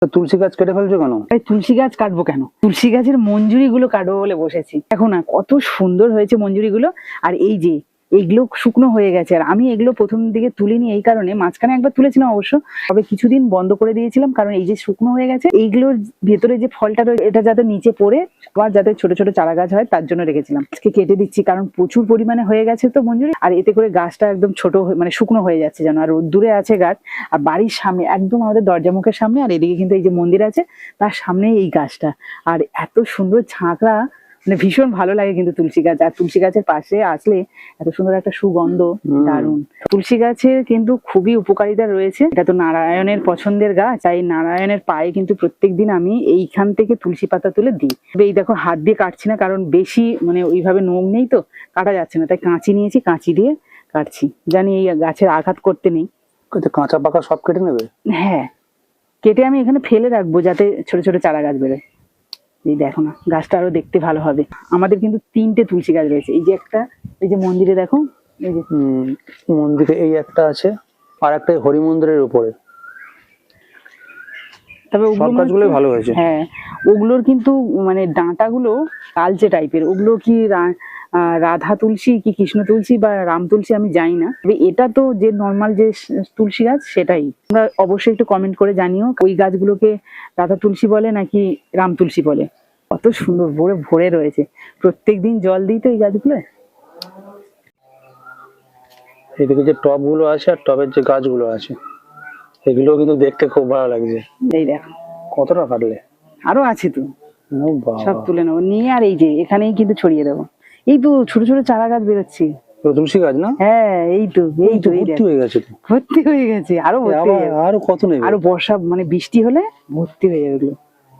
তো তুলসী গাছ কেটে ফেলছো কেন? এই তুলসী গাছ কাটবো কেন? তুলসী গাছের মঞ্জুরি গুলো কাটবো বলে বসেছি। দেখো না কত সুন্দর হয়েছে মঞ্জুরি গুলো। আর এই যে এইগুলো শুকনো হয়ে গেছে, আর আমি এগুলো প্রথম দিকে তুলিনি এই কারণে, মাঝখানে একবার তুলেছিলাম অবশ্য, তবে কিছুদিন বন্ধ করে দিয়েছিলাম কারণ এই যে শুকনো হয়ে গেছে, এইগুলোর ভেতরে যে ফলটা রয়েছে এটা যাতে নিচে পড়ে আবার যাতে ছোট ছোট চারা গাছ হয় তার জন্য রেখেছিলাম। আজকে কেটে দিচ্ছি কারণ প্রচুর পরিমাণে হয়ে গেছে তো মঞ্জুরি, আর এতে করে গাছটা একদম ছোট মানে শুকনো হয়ে যাচ্ছে যেন। আর দূরে আছে গাছ, আর বাড়ির সামনে একদম আমাদের দরজা মুখের সামনে, আর এদিকে কিন্তু এই যে মন্দির আছে তার সামনে এই গাছটা। আর এত সুন্দর ঝাঁকড়া, মানে ভীষণ ভালো লাগে কিন্তু তুলসী গাছ। আর তুলসী গাছের পাশে আসলে এত সুন্দর একটা সুগন্ধ, দারুণ। তুলসী গাছের কিন্তু খুবই উপকারিতা রয়েছে। এটা তো নারায়ণের পছন্দের গাছ, তাই নারায়ণের পায়ে কিন্তু প্রত্যেকদিন আমি এইখান থেকে তুলসী পাতা তুলে দিই। এই দেখো হাত দিয়ে কাটছি না কারণ বেশি মানে ওইভাবে নখ নেই তো কাটা যাচ্ছে না, তাই কাঁচি নিয়েছি, কাঁচি দিয়ে কাটছি, জানি এই গাছের আঘাত করতে নেই। কাঁচা পাকা সব কেটে নেবে? হ্যাঁ, কেটে আমি এখানে ফেলে রাখবো যাতে ছোট ছোট চারা গাছ বেরোয়। এই দেখো না গাছটা আরো দেখতে ভালো হবে। আমাদের কিন্তু 3টে তুলসী গাছ রয়েছে। এই যে একটা, এই যে মন্দিরে দেখো, এই যে মন্দিরে এই একটা আছে, আর একটা হরি মন্দিরের উপরে। তবে সব গাছগুলোই ভালো হয়েছে। হ্যাঁ, ওগুলোর কিন্তু মানে ডাঁটাগুলো কালচে টাইপের। ওগুলো কি রাধা তুলসী কি কৃষ্ণ তুলসী বা রাম তুলসী আমি জানি না, তবে এটা তো যে নর্মাল যে তুলসী গাছ সেটাই। তোমরা অবশ্যই একটু কমেন্ট করে জানিও ওই গাছগুলোকে রাধা তুলসী বলে নাকি রাম তুলসী বলে। কত সুন্দর ভরে ভরে রয়েছে, প্রত্যেকদিন জল দিই তো এই গাছগুলো। এদিকে যে টব গুলো আছে আর টবের যে গাছগুলো আছে এগুলো কিন্তু দেখতে খুব ভালো লাগছে। এই দেখো কতটা কাটলে? আরো আছে তো, ও বাবা, সব তুলে নেবো নিয়ে, আর এই যে এখানেই কিন্তু ছড়িয়ে দেবো। এই তো ছোট ছোট চারা গাছ বেরোচ্ছে। তুলসী গাছ না? হ্যাঁ এই তো এই তো এই ভর্তি হয়ে গেছে তো। ভর্তি হয়ে গেছে, আরো ভর্তি হয়ে যাবে। আরো কত নেবে? আরো বর্ষা মানে বৃষ্টি হলে ভর্তি হয়ে যাবে এগুলো।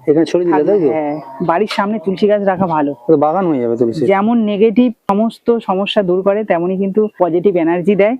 এখানে ছড়িয়ে দিলে তাই তো? হ্যাঁ, বাড়ির সামনে তুলসী গাছ রাখা ভালো। তো বাগান হয়ে যাবে তুলসী। যেমন নেগেটিভ সমস্ত সমস্যা দূর করে তেমনই কিন্তু পজিটিভ এনার্জি দেয়।